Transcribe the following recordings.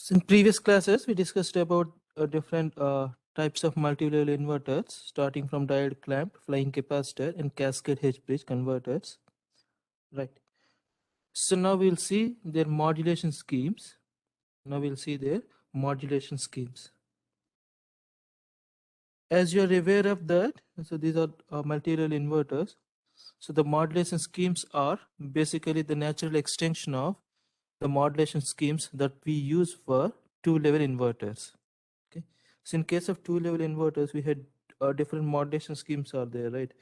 In previous classes, we discussed about different types of multi-level inverters, starting from diode clamp, flying capacitor, and cascade H-bridge converters. Right. So now we'll see their modulation schemes. As you are aware of that, so these are multi-level inverters. So the modulation schemes are basically the natural extension of the modulation schemes that we use for two-level inverters. Okay, so in case of two-level inverters, we had different modulation schemes are there, right?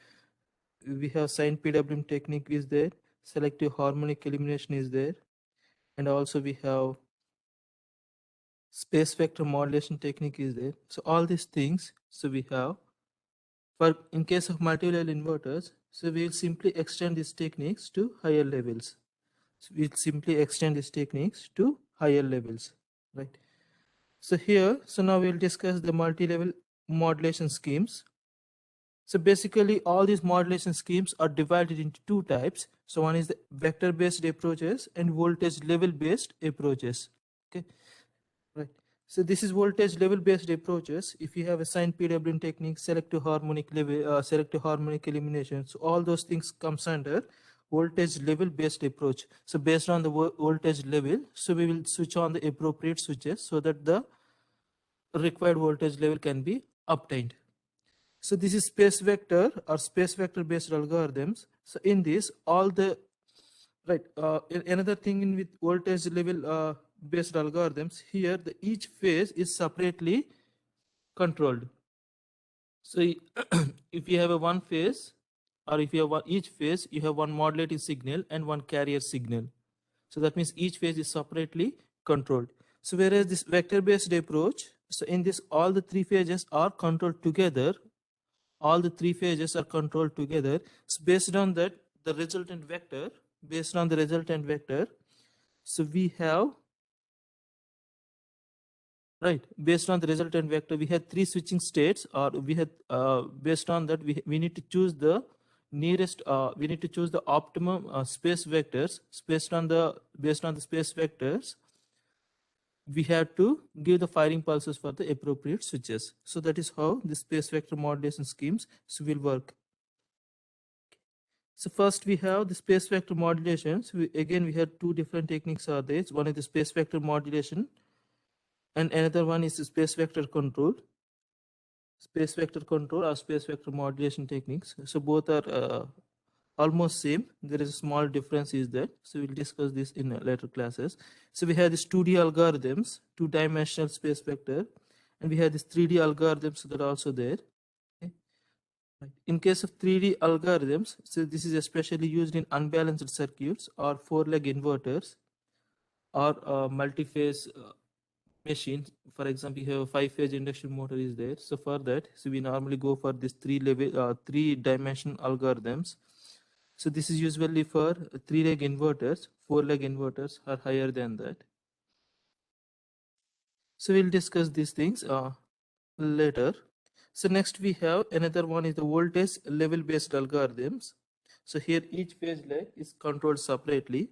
We have sine PWM technique is there, selective harmonic elimination is there, and also we have space vector modulation technique is there. So all these things, so we have for in case of multi-level inverters, so we will simply extend these techniques to higher levels. So we'll simply extend these techniques to higher levels, right? So here, so now we'll discuss the multi-level modulation schemes. So basically all these modulation schemes are divided into two types. So one is the vector based approaches and voltage level based approaches. Okay, right. So this is voltage level based approaches. If you have a sine PWM technique, selective harmonic elimination, so all those things comes under voltage level based approach. So based on the voltage level, so we will switch on the appropriate switches so that the required voltage level can be obtained. So this is space vector or space vector based algorithms. So in this, all the right another thing in with voltage level based algorithms, here the each phase is separately controlled. So if you have a one phase, or if you have each phase, you have one modulating signal and one carrier signal. So that means each phase is separately controlled. So whereas this vector based approach, so in this all the three phases are controlled together. All the three phases are controlled together. So based on that, the resultant vector, so we have, right, based on the resultant vector, we have three switching states, or we had based on that, we need to choose the nearest, we need to choose the optimum space vectors. Based on the space vectors, we have to give the firing pulses for the appropriate switches. So that is how the space vector modulation schemes will work. So first we have the space vector modulation. So again we have two different techniques are there. One is the space vector modulation and another one is the space vector control. Space vector control or space vector modulation techniques. So both are almost same. There is a small difference is that. So we'll discuss this in later classes. So we have these 2D algorithms, two-dimensional space vector, and we have these 3D algorithms that are also there. Okay. In case of 3D algorithms, so this is especially used in unbalanced circuits or four-leg inverters or multi-phase machines. For example, you have a 5-phase induction motor is there. So for that, so we normally go for this three-dimensional algorithms. So this is usually for 3-leg inverters. 4-leg inverters are higher than that. So we'll discuss these things later. So next we have another one is the voltage level based algorithms. So here each phase leg is controlled separately.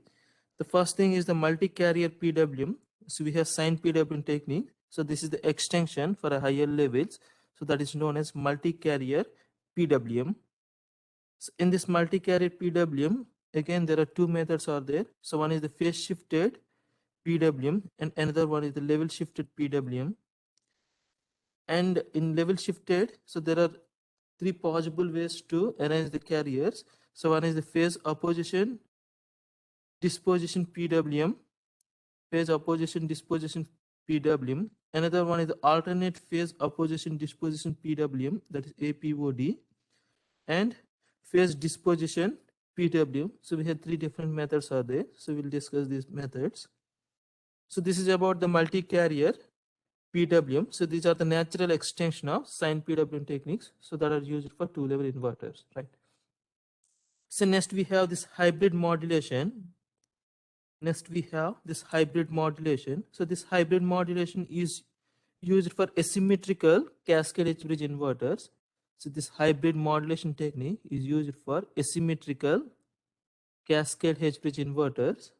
The first thing is the multi-carrier PWM. So we have sine PWM technique. So this is the extension for a higher levels. So that is known as multi-carrier PWM. So in this multi-carrier PWM, again there are two methods are there. So one is the phase shifted PWM and another one is the level shifted PWM. And in level shifted, so there are three possible ways to arrange the carriers. So one is the phase opposition disposition PWM, phase opposition disposition PWM. Another one is the alternate phase opposition disposition PWM, that is APOD, and phase disposition PWM. So we have three different methods are there. So we'll discuss these methods. So this is about the multi-carrier PWM. So these are the natural extension of sine PWM techniques. So that are used for two-level inverters, right? So next we have this hybrid modulation. So this hybrid modulation is used for asymmetrical cascade H-bridge inverters. So this hybrid modulation technique is used for asymmetrical cascade H-bridge inverters.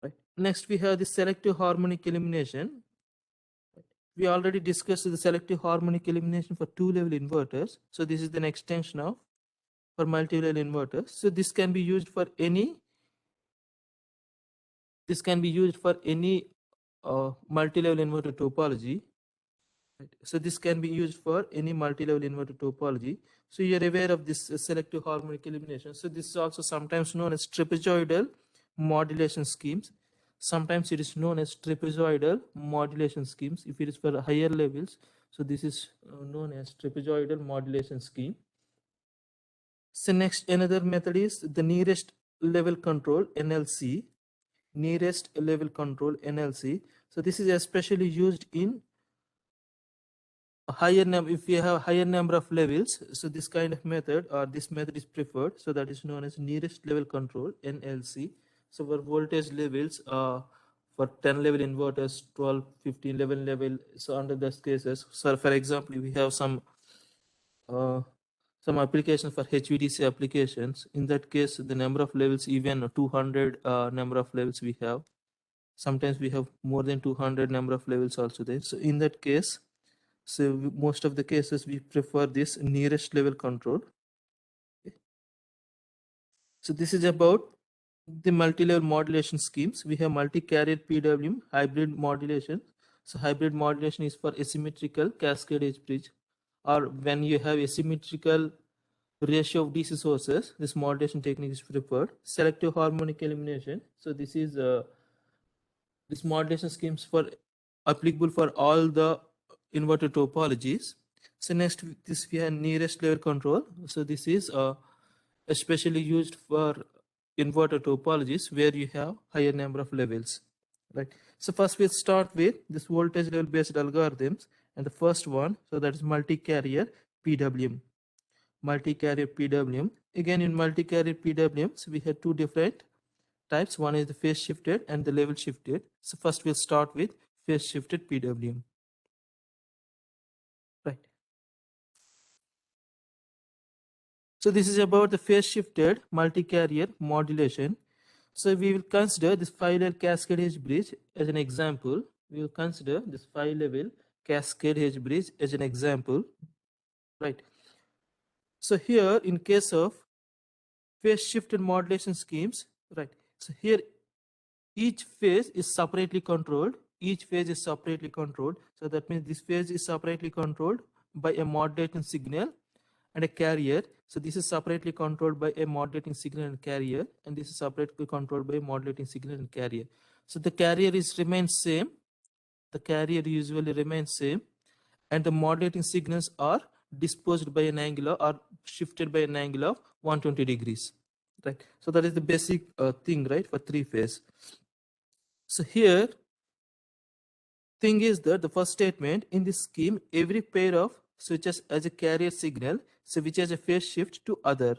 Right. Next, we have the selective harmonic elimination. We already discussed the selective harmonic elimination for two-level inverters. So this is an extension of for multi-level inverters. So this can be used for any. This can be used for any multi-level inverter topology. Right. So this can be used for any multi-level inverter topology. So you're aware of this selective harmonic elimination. So this is also sometimes known as trapezoidal modulation schemes. Sometimes it is known as trapezoidal modulation schemes if it is for higher levels. So this is known as trapezoidal modulation scheme. So next, another method is the nearest level control, NLC. Nearest level control, NLC. So this is especially used in a higher number. If you have higher number of levels, so this kind of method or this method is preferred. So that is known as nearest level control, NLC. So for voltage levels, for 10 level inverters, 12, 15, 11 level. So under those cases, so for example, we have uh, some applications for HVDC applications. In that case, the number of levels, even 200 number of levels we have. Sometimes we have more than 200 number of levels also there. So in that case, so most of the cases we prefer this nearest level control. So this is about the multi-level modulation schemes. We have multi-carrier PWM, hybrid modulation. So hybrid modulation is for asymmetrical cascade edge bridge, or when you have asymmetrical ratio of DC sources, this modulation technique is preferred. Selective harmonic elimination. So this modulation schemes for applicable for all the inverter topologies. So next, this we have nearest level control. So this is especially used for inverter topologies where you have higher number of levels, right? So first we'll start with this voltage level based algorithms, and the first one, so that is multi-carrier PWM. Multi-carrier PWM. Again, in multi-carrier PWMs, we have two different types. One is the phase shifted and the level shifted. So first we'll start with phase shifted PWM. Right. So this is about the phase shifted multi-carrier modulation. So we will consider this 5-level cascade edge bridge as an example. We will consider this 5-level cascade edge bridge as an example. Right. So here in case of phase shifted modulation schemes, right. So here each phase is separately controlled. Each phase is separately controlled. So that means this phase is separately controlled by a modulating signal and a carrier. So this is separately controlled by a modulating signal and carrier, and this is separately controlled by a modulating signal and carrier. So the carrier is remains same. The carrier usually remains same, and the modulating signals are disposed by an angle or shifted by an angle of 120 degrees. Right. So that is the basic thing, right, for three phase. So here, thing is that the first statement in this scheme, every pair of switches as a carrier signal, so which has a phase shift to other,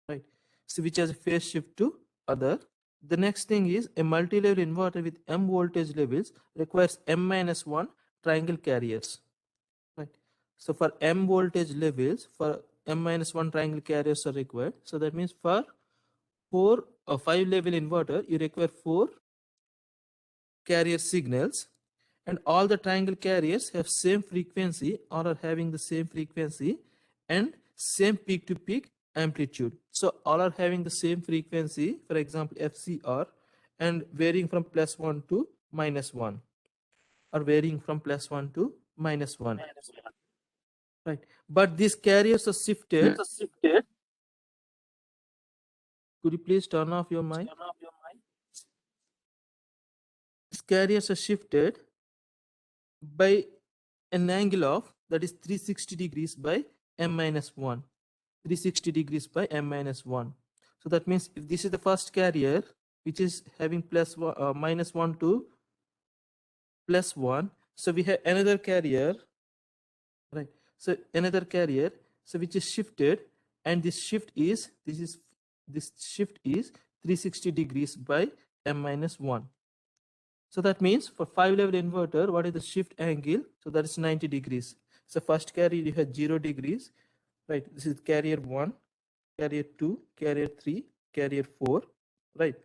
right? So which has a phase shift to other. The next thing is a multi-level inverter with M voltage levels requires M-1 triangle carriers, right? So for M voltage levels, for M-1 triangle carriers are required. So that means for 5-level inverter, you require 4 carrier signals, and all the triangle carriers have same frequency or are having the same frequency and same peak to peak amplitude. So all are having the same frequency, for example FCR, and varying from +1 to -1, or varying from +1 to -1, right? But these carriers are shifted. Could you please turn off your mic? These carriers are shifted by an angle of, that is 360 degrees by M-1. 360 degrees by M-1. So that means if this is the first carrier, which is having -1 to +1, so we have another carrier, right? So another carrier, so which is shifted, and this shift is, this shift is 360 degrees by M-1. So that means for 5-level inverter, what is the shift angle? So that is 90 degrees. So first carrier you have 0 degrees, right? This is carrier 1, carrier 2, carrier 3, carrier 4, right?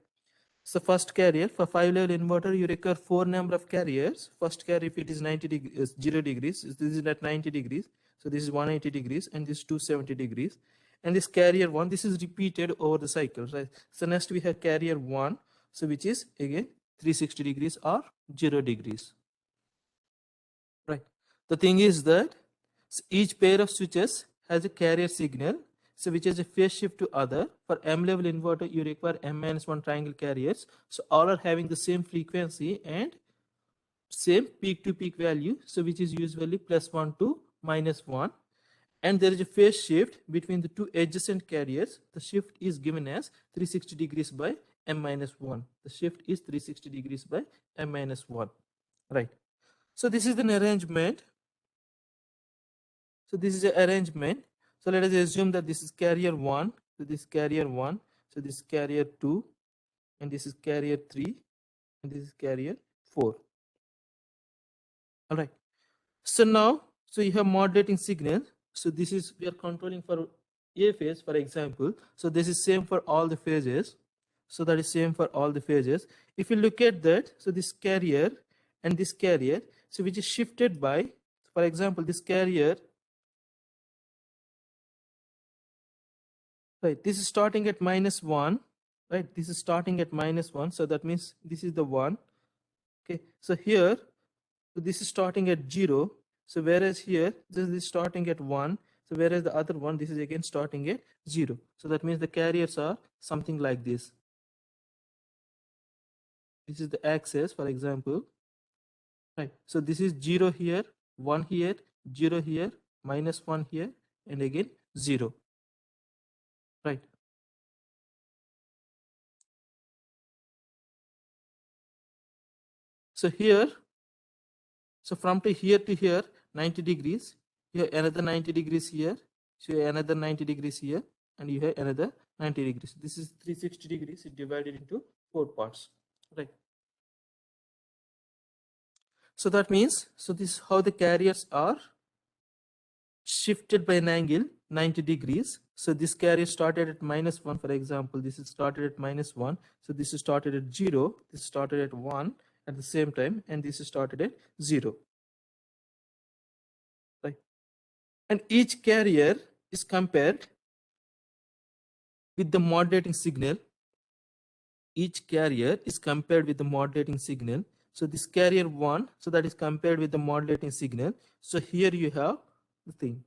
So first carrier for 5-level inverter, you require 4 number of carriers. First carrier, if it is 90 degrees, 0 degrees, this is at 90 degrees. So this is 180 degrees and this is 270 degrees. And this carrier 1, this is repeated over the cycle, right? So next we have carrier 1, so which is again 360 degrees or 0 degrees, right? The thing is that each pair of switches has a carrier signal, so which is a phase shift to other. For M level inverter, you require M-1 triangle carriers. So all are having the same frequency and same peak to peak value, so which is usually +1 to -1. And there is a phase shift between the two adjacent carriers. The shift is given as 360 degrees by M-1. The shift is 360 degrees by M-1, right? So this is an arrangement. So this is an arrangement. So let us assume that this is carrier 1. So this is carrier 1. So this is carrier 2. And this is carrier 3. And this is carrier 4. All right. So now, so you have modulating signal. So this is, we are controlling for A phase, for example. So this is same for all the phases. So that is same for all the phases. If you look at that, so this carrier and this carrier, so which is shifted by, for example, this carrier, right, this is starting at -1, right? This is starting at -1. So that means this is the 1. Okay. So here, so this is starting at 0. So whereas here, this is starting at 1. So whereas the other one, this is again starting at 0. So that means the carriers are something like this. This is the axis, for example. Right. So this is 0 here, 1 here, 0 here, -1 here, and again 0. Right. So here, so from to here, 90 degrees, you have another 90 degrees here, so you have another 90 degrees here, and you have another 90 degrees. This is 360 degrees, it divided into 4 parts, right? So that means, so this is how the carriers are shifted by an angle 90 degrees. So this carrier started at -1, for example, this is started at -1. So this is started at 0, this started at 1 at the same time, and this is started at 0, right? And each carrier is compared with the modulating signal. Each carrier is compared with the modulating signal. So this carrier 1, so that is compared with the modulating signal. So here you have the thing.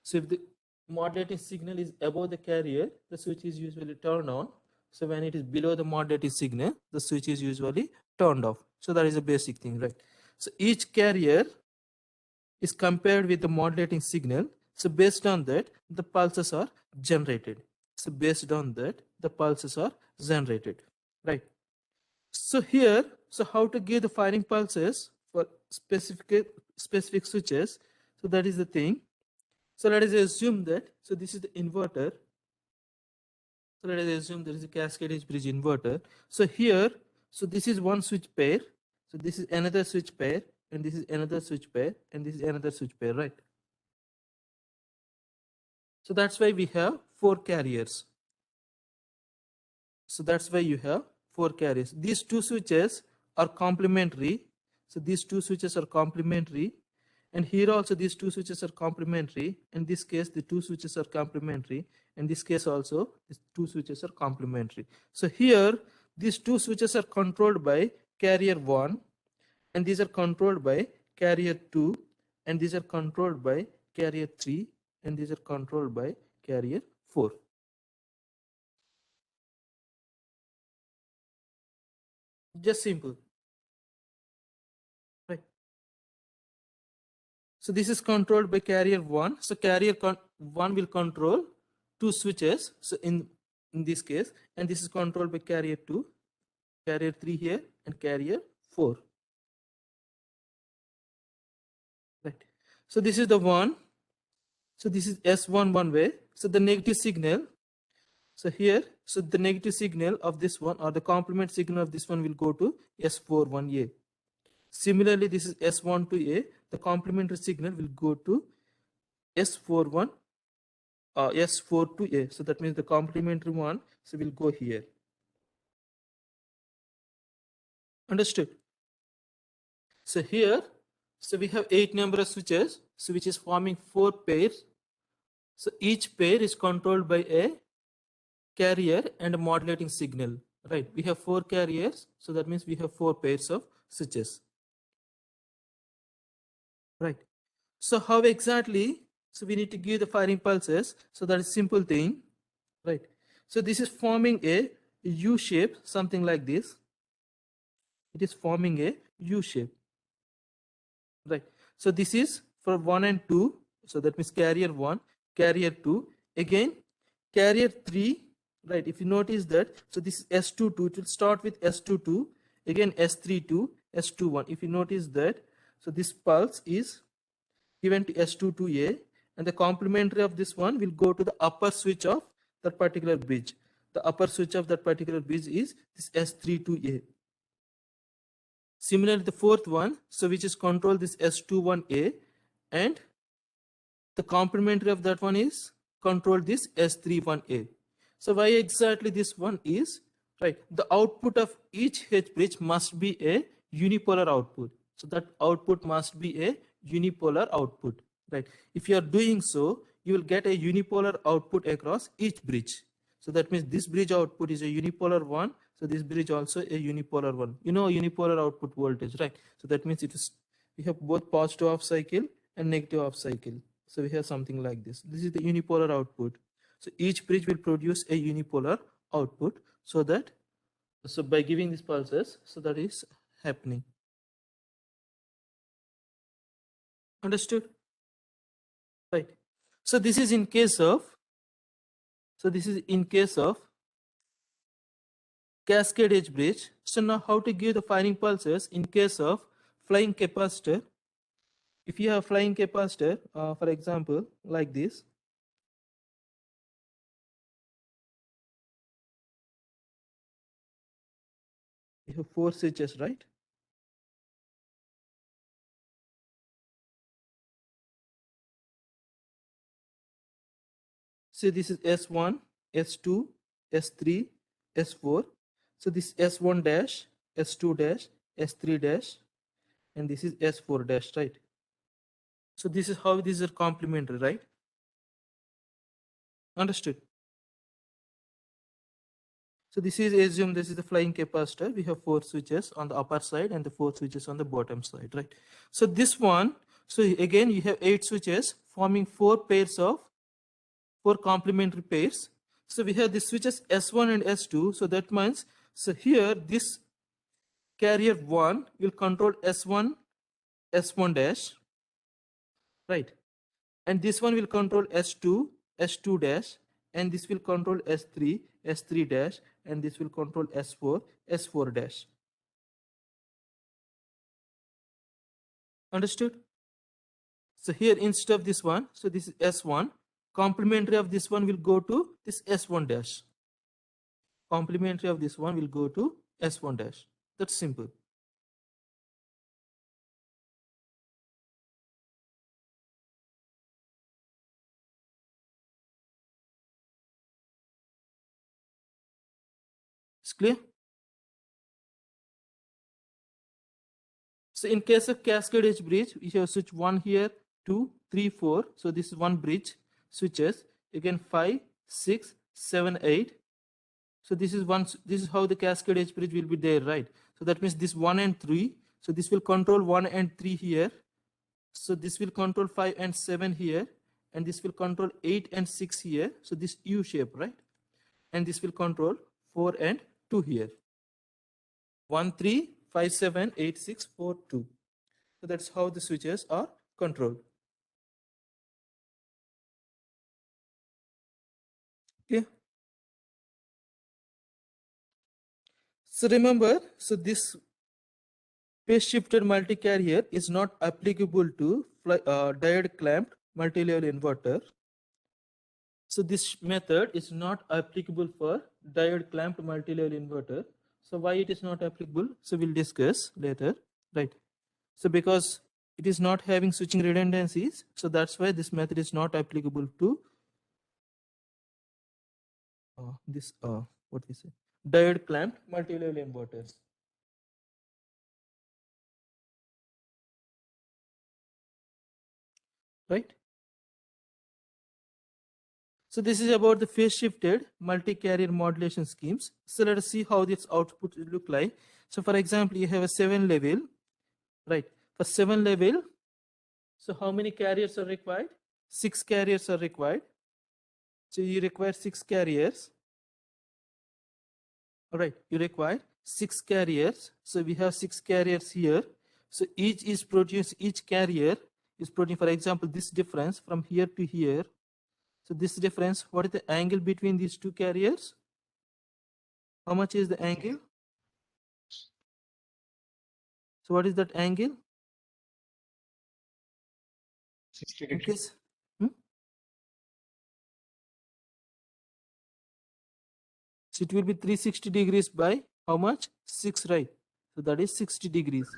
So if the modulating signal is above the carrier, the switch is usually turned on. So when it is below the modulating signal, the switch is usually turned off. So that is a basic thing, right? So each carrier is compared with the modulating signal. So based on that, the pulses are generated. So based on that, the pulses are generated, right? So here, so how to give the firing pulses for specific switches? So that is the thing. So let us assume that, so this is the inverter. So let us assume there is a cascade bridge inverter. So here, so this is one switch pair. So this is another switch pair, and this is another switch pair, and this is another switch pair, right? So that's why we have 4 carriers. So that's why you have 4 carriers. These two switches are complementary. So these two switches are complementary. And here also these two switches are complementary. In this case, the two switches are complementary. In this case also, these two switches are complementary. So here, these two switches are controlled by carrier 1. And these are controlled by carrier 2. And these are controlled by carrier 3. And these are controlled by carrier 4. Just simple, right? So this is controlled by carrier 1. So carrier 1 will control 2 switches. So in this case, and this is controlled by carrier 2, carrier 3 here, and carrier 4. Right. So this is the one. So this is S1 one way. So the negative signal. So here, so the negative signal of this one, or the complement signal of this one, will go to S4 1A. Similarly, this is S1 to A. The complementary signal will go to S41 S4 to A. So that means the complementary one, so will go here. Understood? So here, so we have 8 number of switches, so which is forming 4 pairs. So each pair is controlled by a carrier and a modulating signal, right? We have 4 carriers, so that means we have 4 pairs of switches, right? So how exactly, so we need to give the firing pulses, so that is simple thing, right? So this is forming a U shape, something like this. It is forming a U shape, right? So this is for 1 and 2, so that means carrier 1, carrier 2, again carrier 3, right? If you notice that, so this is S22, it will start with S22, again S32, S21. If you notice that, so this pulse is given to S22A, and the complementary of this one will go to the upper switch of that particular bridge. The upper switch of that particular bridge is this S32A. Similarly, the fourth one, so which is control this S21A, and the complementary of that one is control this S31A. So why exactly this one is, right? The output of each H bridge must be a unipolar output. So that output must be a unipolar output, right? If you are doing so, you will get a unipolar output across each bridge. So that means this bridge output is a unipolar one. So this bridge also a unipolar one. You know unipolar output voltage, right? So that means it is, we have both positive half cycle and negative half cycle. So we have something like this. This is the unipolar output. So each bridge will produce a unipolar output, so that, so by giving these pulses, so that is happening. Understood? Right. So this is in case of, so this is in case of cascade edge bridge. So now how to give the firing pulses in case of flying capacitor. If you have flying capacitor, for example, like this, you have 4 switches, right? So this is S1, S2, S3, S4. So this S1 dash, S2 dash, S3 dash, and this is S4 dash, right? So this is how these are complementary, right? Understood? So this is, assume this is the flying capacitor. We have 4 switches on the upper side and the 4 switches on the bottom side, right? So this one, so again you have 8 switches forming 4 pairs of 4 complementary pairs. So we have the switches S1 and S2. So that means, so here this carrier 1 will control S1, S1 dash, right? And this one will control S2, S2 dash, and this will control S3, S3 dash, and this will control S4, S4 dash. Understood? So here instead of this one, so this is S1, complementary of this one will go to this S1 dash. Complementary of this one will go to S1 dash. That's simple. It's clear? So in case of cascade edge bridge, we have switch 1 here, 2, 3, 4. So this is one bridge switches. Again 5, 6, 7, 8. So this is one. This is how the cascade edge bridge will be there, right? So that means this 1 and 3. So this will control 1 and 3 here. So this will control 5 and 7 here, and this will control 8 and 6 here. So this U shape, right? And this will control 4 and 2 here. 1, 3, 5, 7, 8, 6, 4, 2. So that's how the switches are controlled. Okay. So remember, so this phase shifted multi-carrier is not applicable to diode clamped multi-level inverter. So this method is not applicable for diode clamped multi-level inverter. So why it is not applicable? So we'll discuss later, right? So because it is not having switching redundancies, so that's why this method is not applicable to this what we say diode clamped multi-level inverters. right? So this is about the phase shifted multi-carrier modulation schemes. So let us see how this output will look like. So for example, you have a 7 level, right? For 7 level, so how many carriers are required? 6 carriers are required. So you require 6 carriers. All right, you require 6 carriers. So we have 6 carriers here. So each carrier is producing, for example, this difference from here to here. So this difference, what is the angle between these two carriers? How much is the angle? So what is that angle? 60 In degrees. case, hmm? So it will be 360 degrees by how much? 6, right? So that is 60 degrees.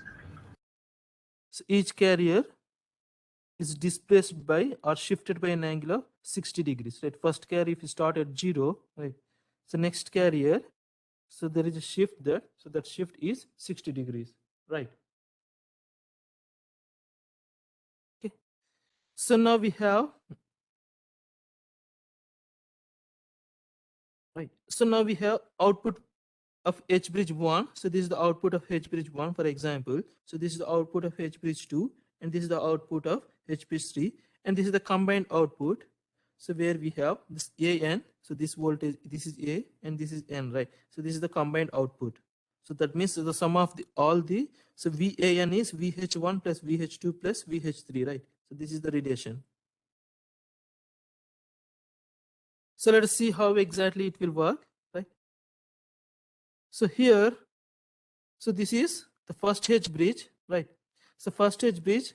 So each carrier is displaced by or shifted by an angle of 60 degrees, right? First carrier, if you start at 0, right? So next carrier, so there is a shift there. So that shift is 60 degrees, right? Okay. So now we have, right? So now we have output of H bridge 1. So this is the output of H bridge 1, for example. So this is the output of H bridge 2, and this is the output of H bridge 3, and this is the combined output. So where we have this AN, so this voltage, this is A and this is N, right? So this is the combined output. So that means the sum of so VAN is VH1 plus VH2 plus VH3, right? So this is the relation. So let us see how exactly it will work, right? So here, so this is the first H bridge, right? So first H bridge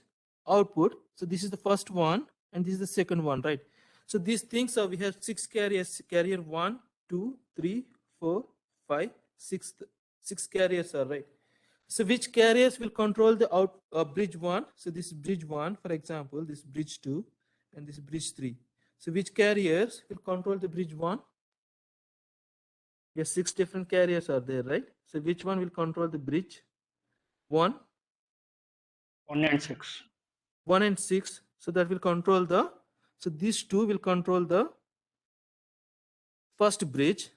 output. So this is the first one, and this is the second one, right? So these things are, we have 6 carriers. Carrier 1, 2, 3, 4, 5, 6. 6 carriers are, right. So which carriers will control the bridge 1? So this is bridge 1, for example, this bridge 2, and this bridge 3. So which carriers will control the bridge 1? Yes, 6 different carriers are there, right? So which one will control the bridge 1? 1 and 6. 1 and 6. So that will control so these two will control the first bridge,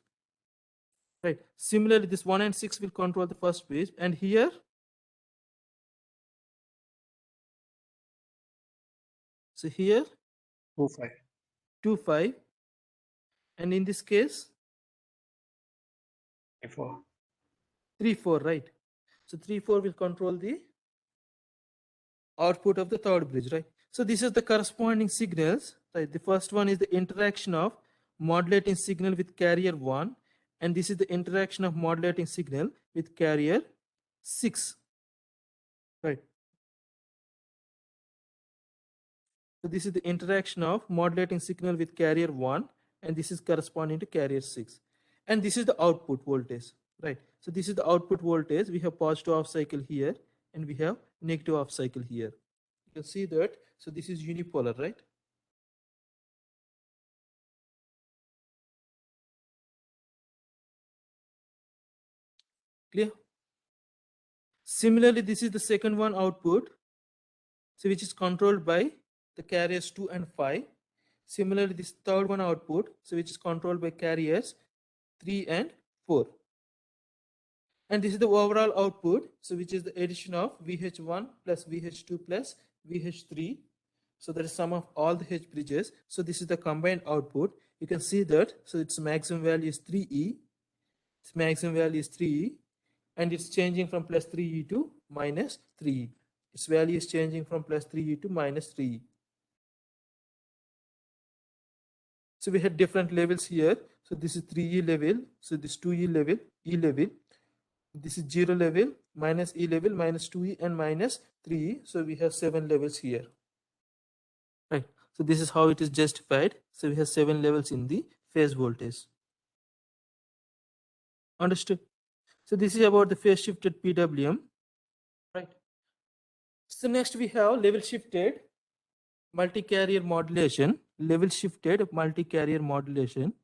right? Similarly, this 1 and 6 will control the first bridge, and here, so here 2, 5. 2, 5, and in this case 4. 3, 4, right? So 3, 4 will control the output of the third bridge, right? So this is the corresponding signals, right? The first one is the interaction of modulating signal with carrier 1, and this is the interaction of modulating signal with carrier 6, right? So this is the interaction of modulating signal with carrier 1, and this is corresponding to carrier 6. And this is the output voltage, right? So this is the output voltage. We have positive off cycle here, and we have negative off cycle here. You can see that. So this is unipolar, right? Clear? Similarly, this is the second one output, so which is controlled by the carriers 2 and 5. Similarly, this third one output, so which is controlled by carriers 3 and 4. And this is the overall output, so which is the addition of VH1 plus VH2 plus VH3. So that is sum of all the H bridges. So this is the combined output. You can see that. So its maximum value is 3E. Its maximum value is 3E. And it's changing from plus 3E to minus 3E. Its value is changing from plus 3E to minus 3E. So we had different levels here. So this is 3E level. So this 2E level, E level. This is 0 level, minus E level, minus 2E, and minus 3E. So we have 7 levels here. Right. So this is how it is justified. So we have 7 levels in the phase voltage. Understood? So this is about the phase shifted PWM. Right. So next we have level shifted multi-carrier modulation. Level shifted multi-carrier modulation.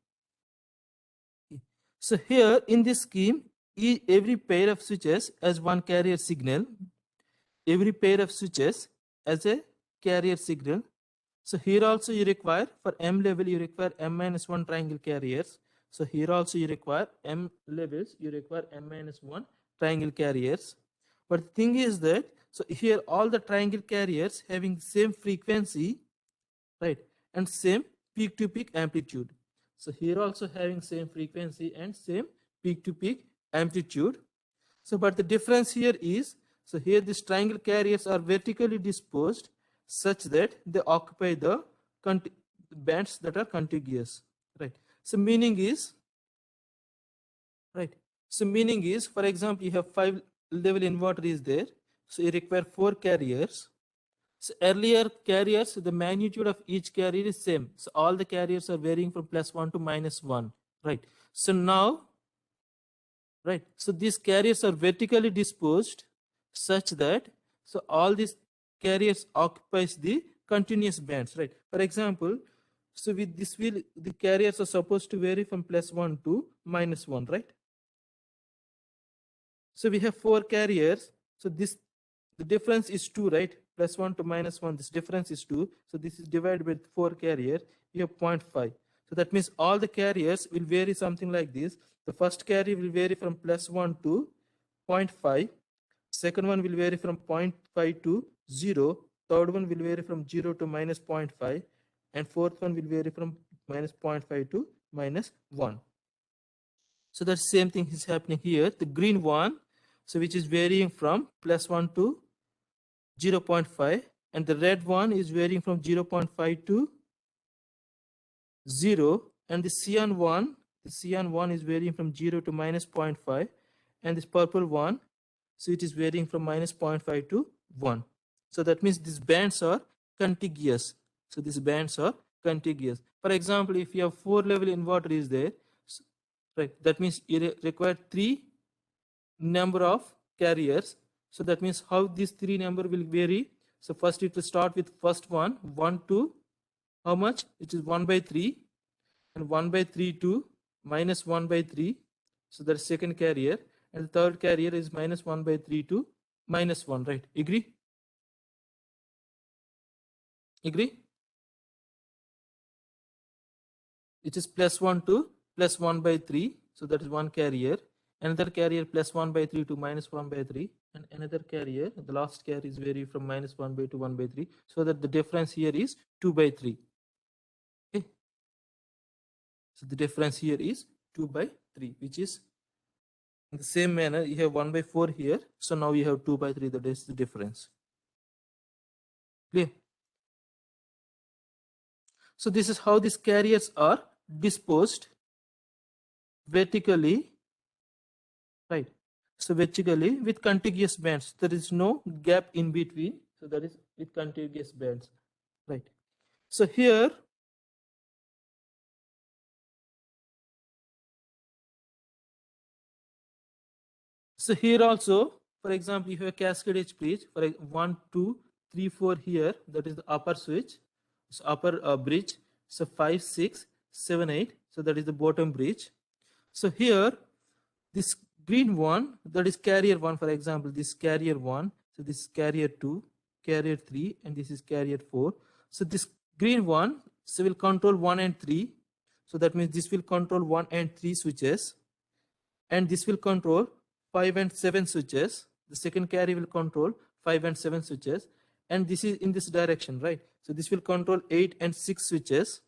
So here in this scheme, every pair of switches has one carrier signal. Every pair of switches has a carrier signal. So here also you require, for M level, you require M-1 triangle carriers. So here also you require M levels, you require M-1 triangle carriers. But the thing is that, so here all the triangle carriers having the same frequency, right, and same peak to peak amplitude. So here also having same frequency and same peak to peak amplitude. So but the difference here is, so here these triangle carriers are vertically disposed such that they occupy the bands that are contiguous, right? So meaning is, right, so meaning is, for example, you have 5 level inverter is there, so you require 4 carriers. So earlier carriers, the magnitude of each carrier is same. So all the carriers are varying from +1 to -1, right? So now, right, so these carriers are vertically disposed such that, so all these carriers occupies the continuous bands, right? For example, so with this wheel, the carriers are supposed to vary from +1 to -1, right? So we have 4 carriers. So this, the difference is 2, right? +1 to -1, this difference is 2. So this is divided by 4 carrier, you have 0.5. So that means all the carriers will vary something like this. The first carrier will vary from +1 to 0.5. Second one will vary from 0.5 to 0. Third one will vary from 0 to -0.5. And fourth one will vary from -0.5 to -1. So the same thing is happening here. The green one, so which is varying from +1 to 0.5, and the red one is varying from 0.5 to 0, and the cyan one is varying from 0 to -0.5, and this purple one, so it is varying from -0.5 to 1. So that means these bands are contiguous. So these bands are contiguous. For example, if you have 4 level inverter is there, right, that means you require 3 number of carriers. So that means how these 3 number will vary. So first it will start with first one, 1 to how much? It is 1/3, and 1/3 to -1/3. So that is second carrier, and the third carrier is -1/3 to -1, right? Agree? Agree? It is +1 to +1/3. So that is one carrier. Another carrier +1/3 to -1/3, and another carrier, the last carrier is vary from -1/2 to 1/3. So that the difference here is 2/3. Okay. So the difference here is 2/3, which is in the same manner you have 1/4 here. So now you have 2/3. That is the difference. Clear? So this is how these carriers are disposed vertically, right? So vertically with contiguous bands, there is no gap in between. So that is with contiguous bands, right? So here, so here also, for example, you have a cascade edge bridge for 1, 2, 3, 4 here. That is the upper switch, so upper bridge. So 5, 6, 7, 8. So that is the bottom bridge. So here, this green one, that is carrier 1, for example, this carrier 1. So this is carrier 2, carrier 3, and this is carrier 4. So this green one, so will control 1 and 3. So that means this will control 1 and 3 switches, and this will control 5 and 7 switches. The second carrier will control 5 and 7 switches, and this is in this direction, right? So this will control 8 and 6 switches.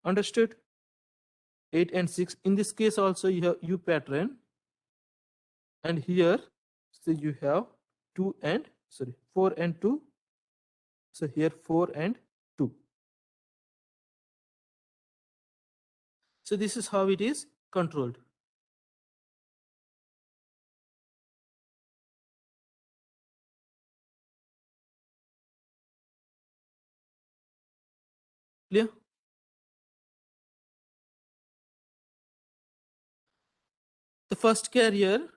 Understood? 8 and 6. In this case also you have U pattern, and here so you have 4 and 2. So here 4 and 2. So this is how it is controlled. Clear? The first carrier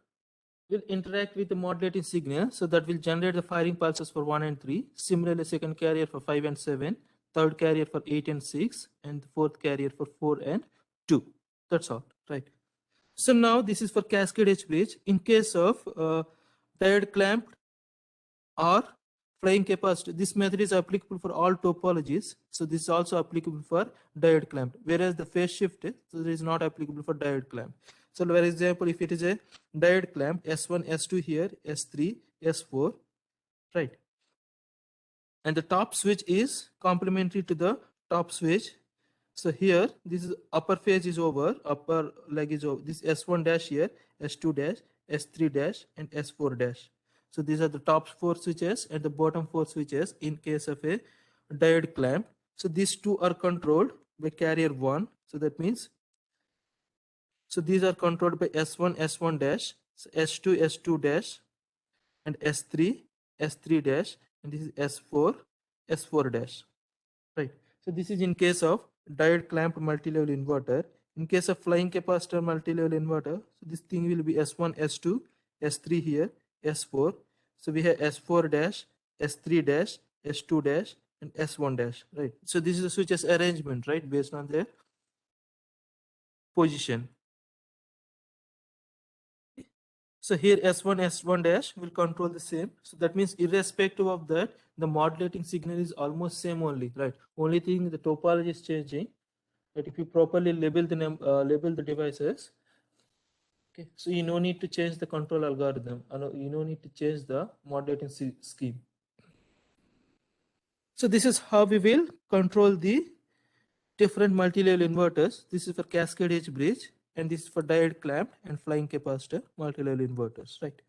will interact with the modulating signal, so that will generate the firing pulses for 1 and 3. Similarly, second carrier for 5 and 7, third carrier for 8 and 6, and the fourth carrier for 4 and 2. That's all, right? So now this is for cascade edge bridge. In case of diode clamped or flying capacitor, this method is applicable for all topologies. So this is also applicable for diode clamp, whereas the phase shift, so it is not applicable for diode clamp. So for example, if it is a diode clamp, S1, S2 here, S3, S4, right? And the top switch is complementary to the top switch. So here, this is upper phase is over, upper leg is over. This S1 dash here, S2 dash, S3 dash, and S4 dash. So these are the top 4 switches and the bottom 4 switches in case of a diode clamp. So these two are controlled by carrier 1. So that means, so these are controlled by S1, S1 dash, so S2, S2 dash, and S3, S3 dash, and this is S4, S4 dash, right? So this is in case of diode clamped multi-level inverter. In case of flying capacitor multi-level inverter, so this thing will be S1, S2, S3 here, S4. So we have S4 dash, S3 dash, S2 dash, and S1 dash, right? So this is the switches arrangement, right, based on their position. So here S1, S1 dash will control the same. So that means irrespective of that, the modulating signal is almost same only, right? Only thing the topology is changing. But if you properly label the devices, okay, so you no need to change the control algorithm. You no need to change the modulating scheme. So this is how we will control the different multi-level inverters. This is for cascade edge bridge, and this is for diode clamp and flying capacitor multi-level inverters, right?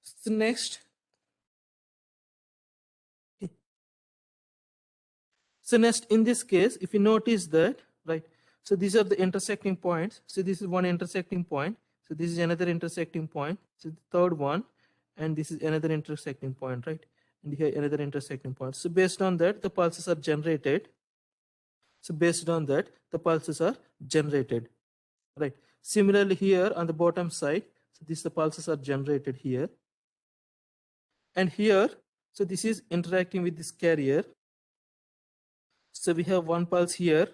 So next, so next in this case, if you notice that, right, so these are the intersecting points. So this is one intersecting point. So this is another intersecting point. So the third one, and this is another intersecting point, right? And here another intersecting point. So based on that, the pulses are generated. So based on that, the pulses are generated, right? Similarly here on the bottom side, so these the pulses are generated here. And here, so this is interacting with this carrier. So we have one pulse here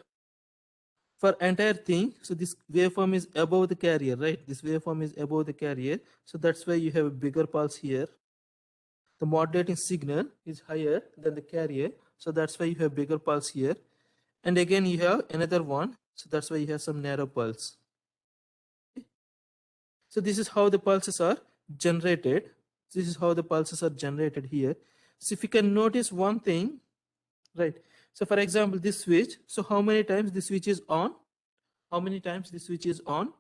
for entire thing. So this waveform is above the carrier, right? This waveform is above the carrier. So that's why you have a bigger pulse here. The modulating signal is higher than the carrier. So that's why you have bigger pulse here. And again, you have another one. So that's why you have some narrow pulse. Okay. So this is how the pulses are generated. This is how the pulses are generated here. So if you can notice one thing, right? So for example, this switch. So how many times this switch is on? How many times this switch is on?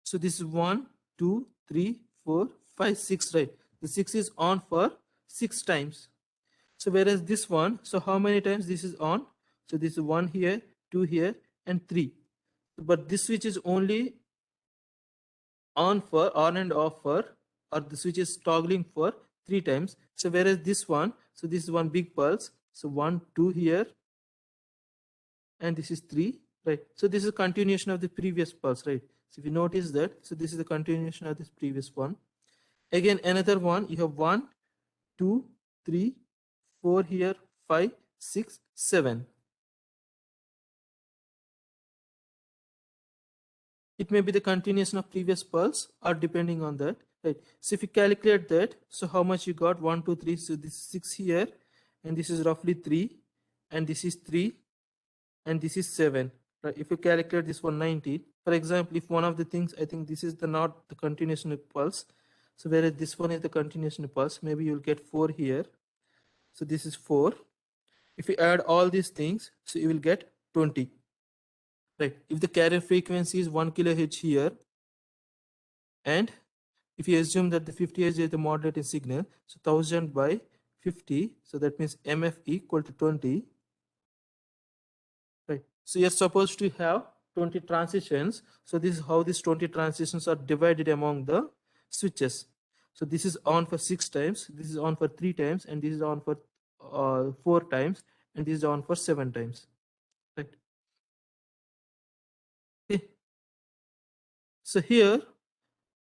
So this is 1, 2, 3, 4, 5, 6, right? The 6 is on for 6 times. So whereas this one, so how many times this is on? So this is 1 here, 2 here, and 3. But this switch is only on and off for, or the switch is toggling for 3 times. So whereas this one, so this is one big pulse. So 1, 2 here, and this is 3, right? So this is a continuation of the previous pulse, right? So if you notice that, so this is the continuation of this previous one. Again, another one, you have 1, 2, 3, 4 here, 5, 6, 7. It may be the continuation of previous pulse or depending on that, right? So if you calculate that, so how much you got? 1, 2, 3. So this is 6 here, and this is roughly 3, and this is 3, and this is 7, right? If you calculate this 190, for example, if one of the things, I think this is the not the continuation of pulse, so whereas this one is the continuation of pulse, maybe you'll get 4 here. So this is 4. If you add all these things, so you will get 20, right? If the carrier frequency is 1 kilohertz here, and if you assume that the 50 Hz is the modulating signal, so 1000 by 50, so that means MF equal to 20, right? So you're supposed to have 20 transitions. So this is how these 20 transitions are divided among the switches. So this is on for 6 times, this is on for 3 times, and this is on for 4 times, and this is on for 7 times, right? Okay. So here,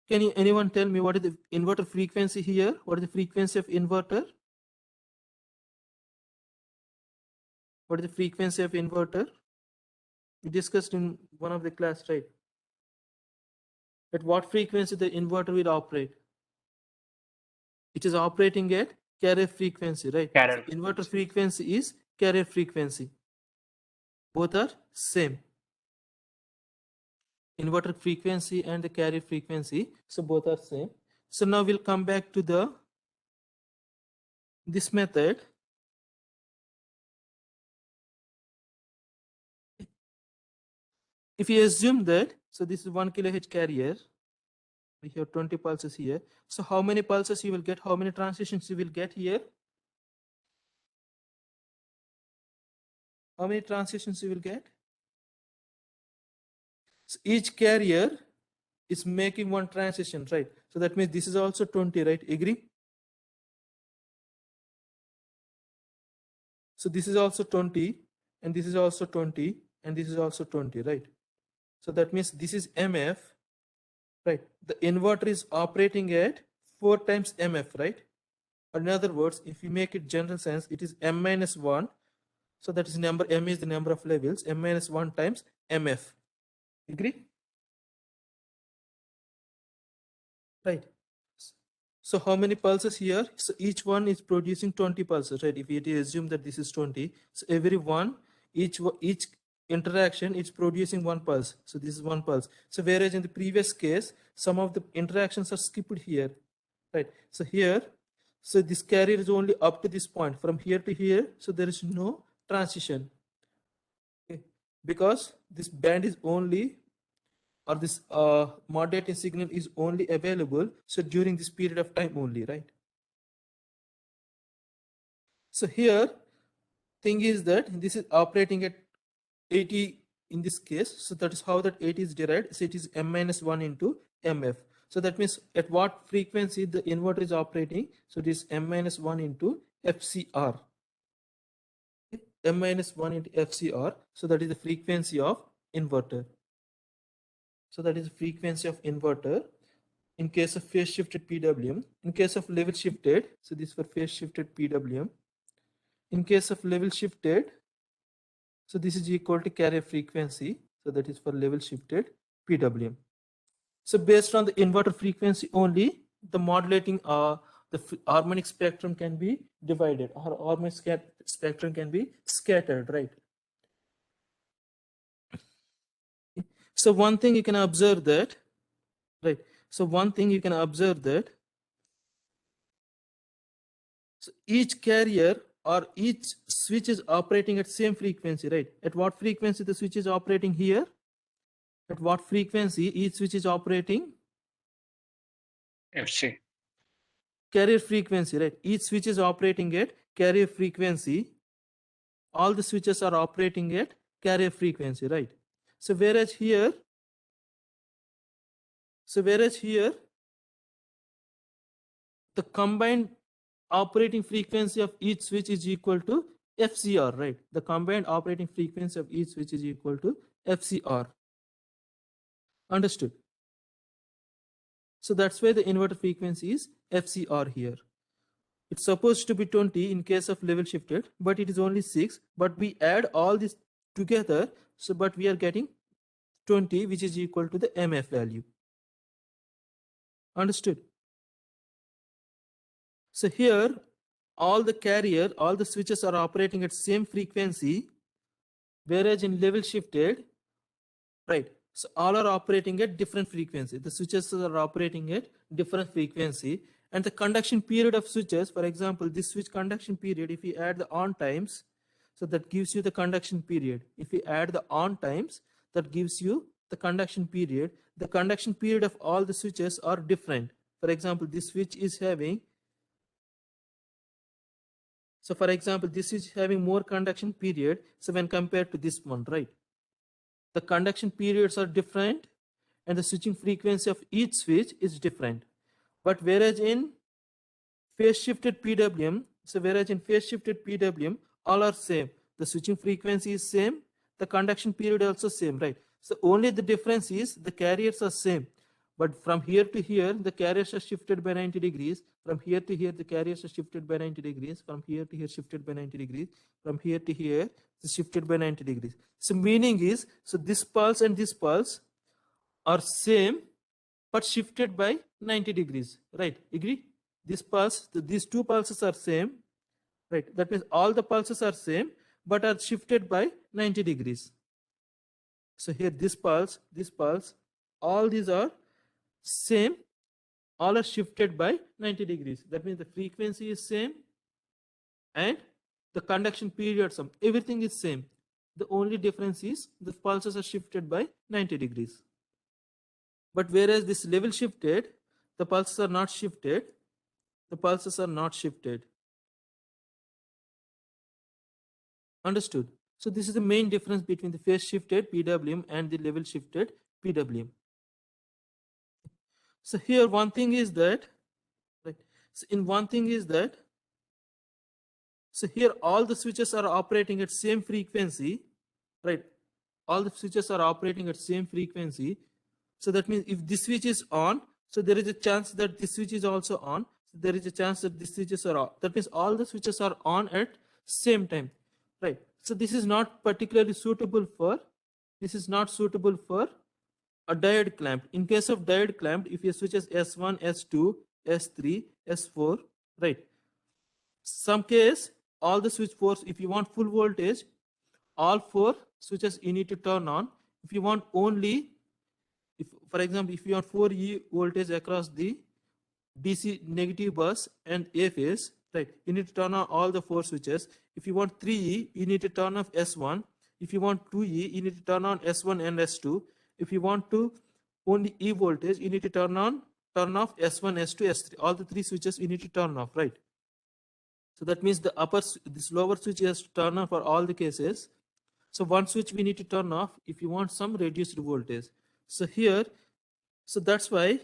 can you anyone tell me what is the inverter frequency here? What is the frequency of inverter? What is the frequency of inverter? We discussed in one of the class, right? At what frequency the inverter will operate? It is operating at carrier frequency, right? Carrier So inverter frequency is carrier frequency. Both are same. Inverter frequency and the carrier frequency, so both are same. So now we'll come back to this method. If you assume that, so this is 1 kHz carrier, we have 20 pulses here. So how many pulses you will get? How many transitions you will get here? How many transitions you will get? So each carrier is making one transition, right? So that means this is also 20, right? Agree? So this is also 20, and this is also 20, and this is also 20, right? So that means this is MF, right? The inverter is operating at 4 times MF, right? In other words, if you make it general sense, it is M minus 1. So that is number, M is the number of levels, M minus 1 times MF. Agree? Right. So how many pulses here? So each one is producing 20 pulses, right? If we assume that this is 20, so every one, each interaction is producing one pulse. So this is one pulse. So whereas in the previous case, some of the interactions are skipped here, right? So here, so this carrier is only up to this point. From here to here, so there is no transition. Okay. Because this band is only, or this modulating signal is only available so during this period of time only, right? So here thing is that this is operating at 80 in this case, so that is how that 80 is derived. So it is M minus 1 into MF. So that means at what frequency the inverter is operating, so it is M minus 1 into FCR. M minus 1 into FCR, so that is the frequency of inverter. So that is the frequency of inverter in case of phase shifted PWM. In case of level shifted, so this for phase shifted PWM. In case of level shifted, so this is equal to carrier frequency. So that is for level shifted PWM. So based on the inverter frequency only, the modulating the harmonic spectrum can be divided, or harmonic spectrum can be scattered, right? So one thing you can observe that, right? So one thing you can observe that, so each carrier or each switch is operating at same frequency, right? At what frequency the switch is operating here? At what frequency each switch is operating? FC. Carrier frequency, right? Each switch is operating at carrier frequency. All the switches are operating at carrier frequency, right? So whereas here, the combined operating frequency of each switch is equal to FCR, right? The combined operating frequency of each switch is equal to FCR. Understood? So that's why the inverter frequency is FCR here. It's supposed to be 20 in case of level shifted, but it is only 6. But we add all this together, so but we are getting 20, which is equal to the MF value. Understood? So here, all the switches are operating at same frequency, whereas in level shifted, right? So all are operating at different frequency. The switches are operating at different frequency, and the conduction period of switches, for example, this switch conduction period, if we add the on times, so that gives you the conduction period. If we add the on times, that gives you the conduction period. The conduction period of all the switches are different. For example, this switch is having, so for example, this is having more conduction period, so when compared to this one, right? The conduction periods are different and the switching frequency of each switch is different. But whereas in phase shifted PWM, all are same. The switching frequency is same, the conduction period also same, right? So only the difference is the carriers are same. But from here to here, the carriers are shifted by 90 degrees. From here to here, the carriers are shifted by 90 degrees. From here to here, shifted by 90 degrees. From here to here, it's shifted by 90 degrees. So meaning is, so this pulse and this pulse are same, but shifted by 90 degrees, right? Agree? this pulse, these two pulses are same, right? That means all the pulses are same, but are shifted by 90 degrees. So here this pulse, all these are same, all are shifted by 90 degrees. That means the frequency is same and the conduction period sum, everything is same. The only difference is the pulses are shifted by 90 degrees. But whereas this level shifted, the pulses are not shifted. The pulses are not shifted. Understood? So this is the main difference between the phase shifted PWM and the level shifted PWM. So here one thing is that, right? So in one thing is that, so here all the switches are operating at same frequency, right? All the switches are operating at same frequency. So that means if this switch is on, so there is a chance that this switch is also on. So there is a chance that these switches are on. That means all the switches are on at same time, right? So this is not particularly suitable for, this is not suitable for a diode clamp. In case of diode clamp, if you switches S1, S2, S3, S4, right? Some case, all the switch force, if you want full voltage, all four switches you need to turn on. If you want only, if for example, if you want 4E voltage across the DC negative bus and A phase, right, you need to turn on all the four switches. If you want 3E, you need to turn off S1. If you want 2E, you need to turn on S1 and S2. If you want to only E voltage, you need to turn off S1, S2, S3. All the three switches you need to turn off, right? So that means the this lower switch has to turn on for all the cases. So one switch we need to turn off if you want some reduced voltage. So here, so that's why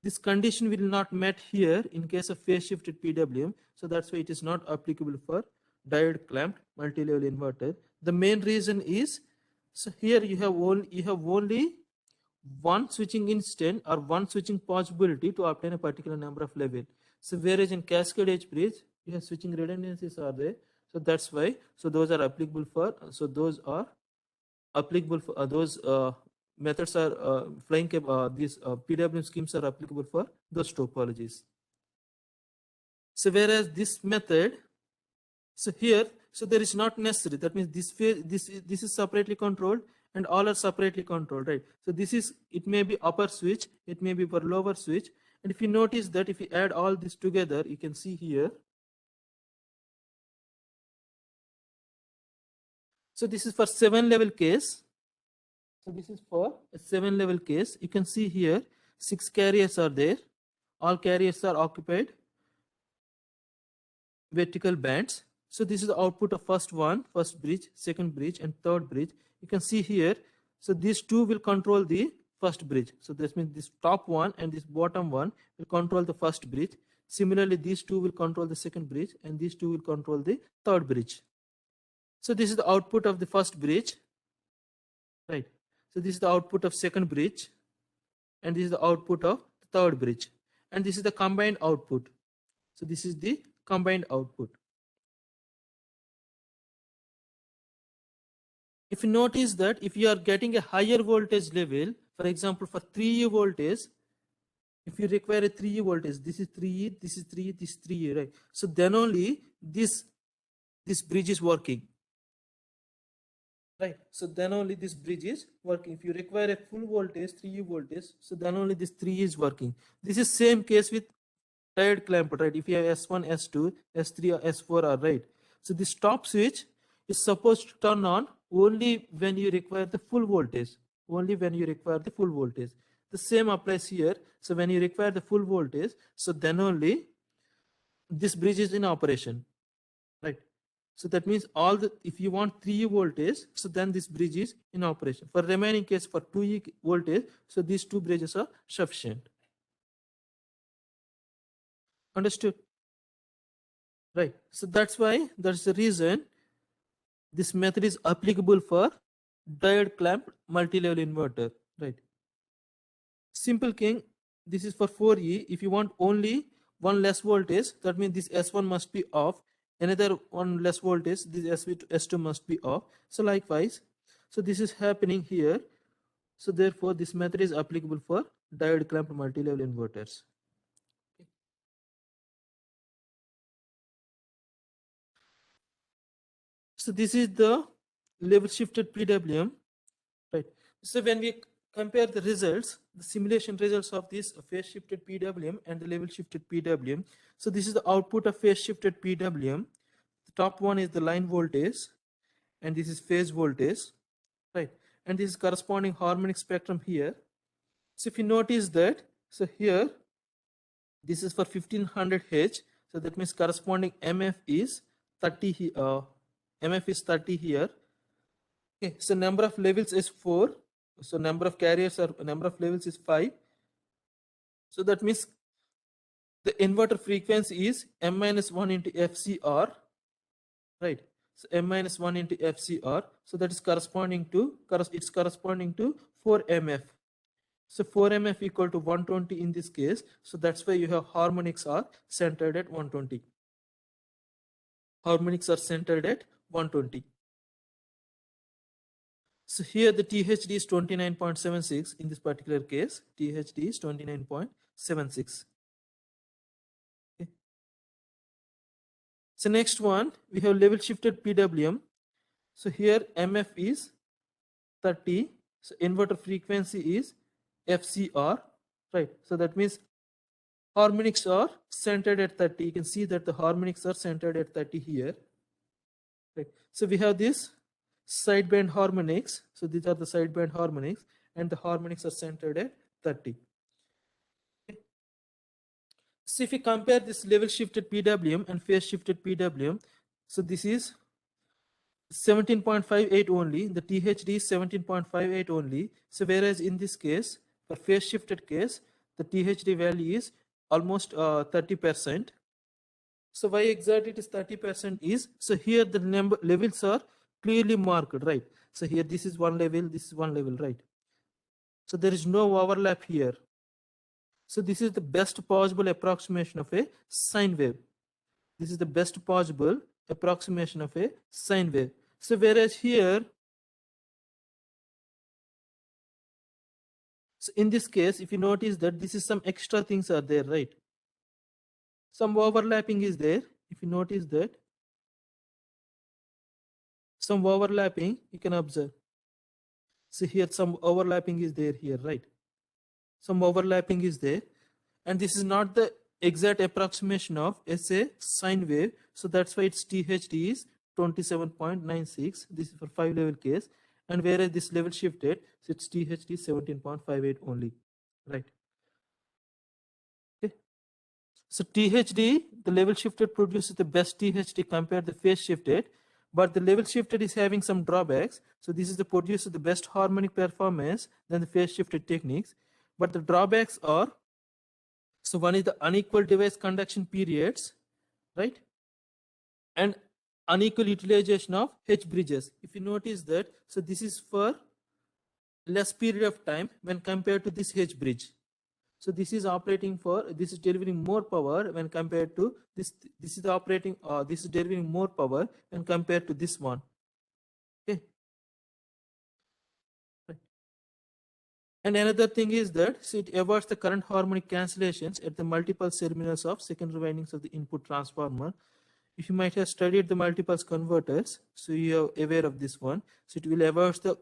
this condition will not met here in case of phase shifted PWM. So that's why it is not applicable for diode clamped multi-level inverter. The main reason is, so here you have only one switching instant or one switching possibility to obtain a particular number of level. So whereas in cascade edge bridge, you have switching redundancies are there. So that's why, so those are applicable for, so those are applicable for those methods are flying these PWM schemes are applicable for those topologies. So whereas this method, so here, so there is not necessary. That means this is separately controlled and all are separately controlled, right? So this is, it may be upper switch, it may be for lower switch. And if you notice that if you add all this together, you can see here. So this is for 7-level case. So this is for a 7-level case. You can see here 6 carriers are there. All carriers are occupied vertical bands. So this is the output of first bridge, second bridge, and third bridge. You can see here. So these two will control the first bridge. So this means this top one and this bottom one will control the first bridge. Similarly, these two will control the second bridge, and these two will control the third bridge. So this is the output of the first bridge, right? So this is the output of second bridge, and this is the output of the third bridge, and this is the combined output. So this is the combined output. If you notice that if you are getting a higher voltage level, for example, for 3E voltage, if you require a 3E voltage, this is 3E, this is 3E, this is 3E, right? So then only this bridge is working, right? So then only this bridge is working. If you require a full voltage, 3E voltage, so then only this 3E is working. This is same case with diode clamp, right? If you have S1, S2, S3 or S4 are right. So this top switch is supposed to turn on only when you require the full voltage. Only when you require the full voltage. The same applies here. So when you require the full voltage, so then only this bridge is in operation, right? So that means all the, if you want 3E voltage, so then this bridge is in operation. For remaining case for 2E voltage, so these two bridges are sufficient. Understood? Right. So that's the reason this method is applicable for diode clamped multi-level inverter, right? Simple king, this is for 4E. If you want only one less voltage, that means this S1 must be off. Another one less voltage, this S2 must be off. So likewise, so this is happening here. So therefore, this method is applicable for diode clamped multi-level inverters. So this is the level shifted PWM, right? So when we compare the results, the simulation results of this phase shifted PWM and the level shifted PWM. So this is the output of phase shifted PWM. The top one is the line voltage, and this is phase voltage, right? And this is corresponding harmonic spectrum here. So if you notice that, so here this is for 1500 H, so that means corresponding MF is 30 MF is 30 here. Okay, so number of levels is 4, so number of carriers or number of levels is 5. So that means the inverter frequency is m minus 1 into FCR, right? So m minus 1 into FCR, so that is corresponding to 4 MF. So 4 MF equal to 120 in this case. So that's why you have harmonics are centered at 120. Harmonics are centered at 120. So here the THD is 29.76 in this particular case. THD is 29.76. Okay. So next one, we have level shifted PWM. So here MF is 30. So inverter frequency is FCR, right? So that means harmonics are centered at 30. You can see that the harmonics are centered at 30 here. Right. So we have this sideband harmonics. So these are the sideband harmonics, and the harmonics are centered at 30. Okay. So if we compare this level shifted PWM and phase shifted PWM, so this is 17.58 only. The THD is 17.58 only. So whereas in this case, for phase shifted case, the THD value is almost 30%. So why exactly it is 30% is, so here the number levels are clearly marked, right? So here this is one level, this is one level, right? So there is no overlap here. So this is the best possible approximation of a sine wave. This is the best possible approximation of a sine wave. So whereas here, so in this case, if you notice that this is some extra things are there, right? Some overlapping is there. If you notice that, some overlapping you can observe. So here some overlapping is there here, right? Some overlapping is there, and this is not the exact approximation of SA sine wave. So that's why its THD is 27.96. This is for 5 level case, and whereas this level shifted, so its THD is 17.58 only, right? Okay. So THD, the level shifted produces the best THD compared to the phase shifted, but the level shifted is having some drawbacks. So this is the produces the best harmonic performance than the phase shifted techniques, but the drawbacks are, so one is the unequal device conduction periods, right? And unequal utilization of H bridges. If you notice that, so this is for less period of time when compared to this H bridge. So this is operating for, this is delivering more power when compared to this. This is operating, this is delivering more power when compared to this one. Okay. Right. And another thing is that, so it avoids the current harmonic cancellations at the multiple terminals of secondary windings of the input transformer. If you might have studied the multiples converters, so you are aware of this one. So it will avoid the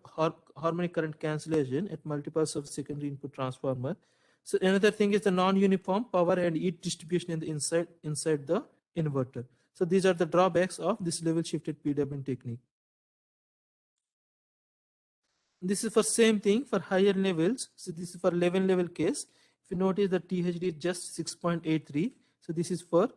harmonic current cancellation at multiples of secondary input transformer. So another thing is the non-uniform power and heat distribution in the inside the inverter. So these are the drawbacks of this level shifted PWM technique. This is for same thing for higher levels. So this is for 11 level case. If you notice the THD is just 6.83. So this is for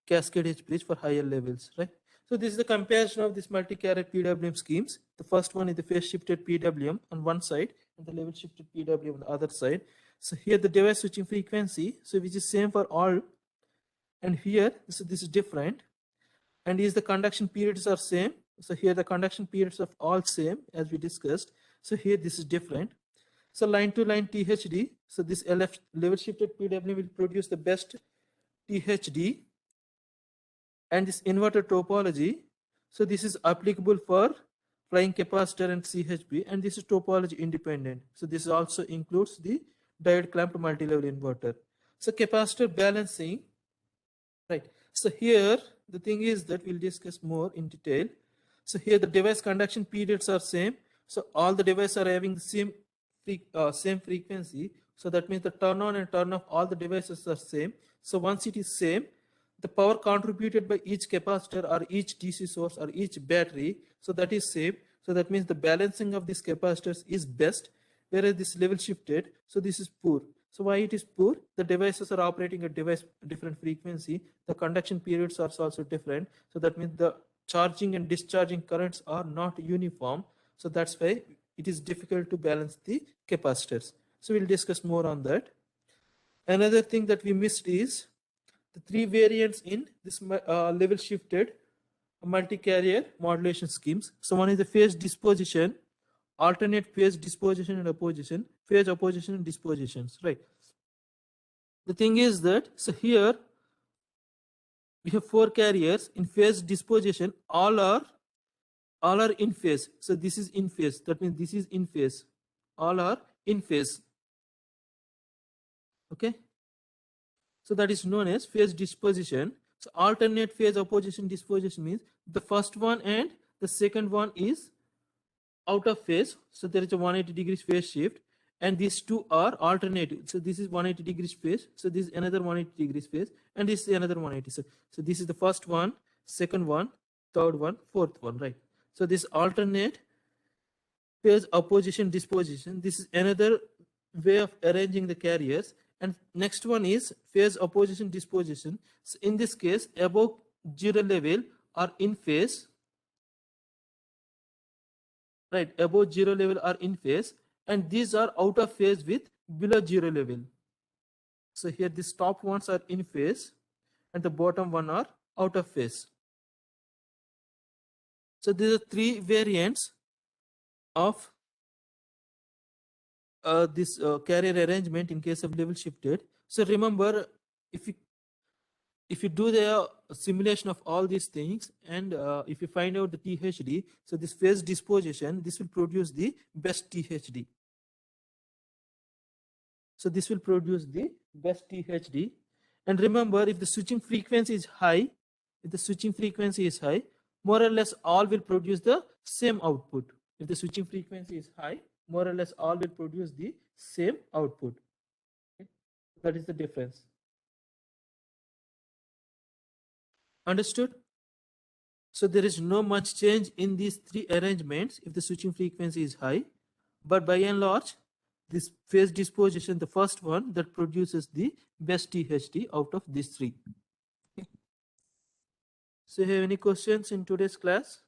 cascade H bridge for higher levels, right? So this is the comparison of this multi-carrier PWM schemes. The first one is the phase shifted PWM on one side and the level shifted PWM on the other side. So here the device switching frequency, so which is same for all, and here so this is different, and is the conduction periods are same. So here the conduction periods of all same as we discussed. So here this is different. So line to line THD, so this LF level shifted PWM will produce the best THD, and this inverter topology, so this is applicable for flying capacitor and CHP, and this is topology independent. So this also includes the diode clamped multi-level inverter. So capacitor balancing, right? So here the thing is that we'll discuss more in detail. So here the device conduction periods are same. So all the devices are having the same frequency. So that means the turn on and turn off all the devices are same. So once it is same, the power contributed by each capacitor or each DC source or each battery, so that is same. So that means the balancing of these capacitors is best, whereas this level shifted, so this is poor. So why it is poor? The devices are operating at different frequency. The conduction periods are also different. So that means the charging and discharging currents are not uniform. So that's why it is difficult to balance the capacitors. So we'll discuss more on that. Another thing that we missed is the three variants in this level shifted multi-carrier modulation schemes. So one is the phase disposition, alternate phase disposition and opposition, phase opposition and dispositions, right? The thing is that, so here we have four carriers in phase disposition, all are in phase. So this is in phase, that means this is in phase, all are in phase, okay? So that is known as phase disposition. So alternate phase opposition disposition means the first one and the second one is out of phase. So there is a 180 degrees phase shift, and these two are alternative. So this is 180 degrees phase. So this is another 180 degrees phase, and this is another 180. So this is the first one, second one, third one, fourth one, right? So this alternate phase opposition disposition. This is another way of arranging the carriers. And next one is phase opposition disposition. So in this case, above zero level are in phase, right? Above zero level are in phase, and these are out of phase with below zero level. So here these top ones are in phase, and the bottom one are out of phase. So these are three variants of this carrier arrangement in case of level shifted. So remember, if you do the simulation of all these things, and if you find out the THD, so this phase disposition, this will produce the best THD. So this will produce the best THD. And remember, if the switching frequency is high, more or less all will produce the same output. If the switching frequency is high, more or less all will produce the same output. Okay? That is the difference. Understood? So there is no much change in these three arrangements if the switching frequency is high, but by and large, this phase disposition, the first one that produces the best THD out of these three. Okay. So have any questions in today's class?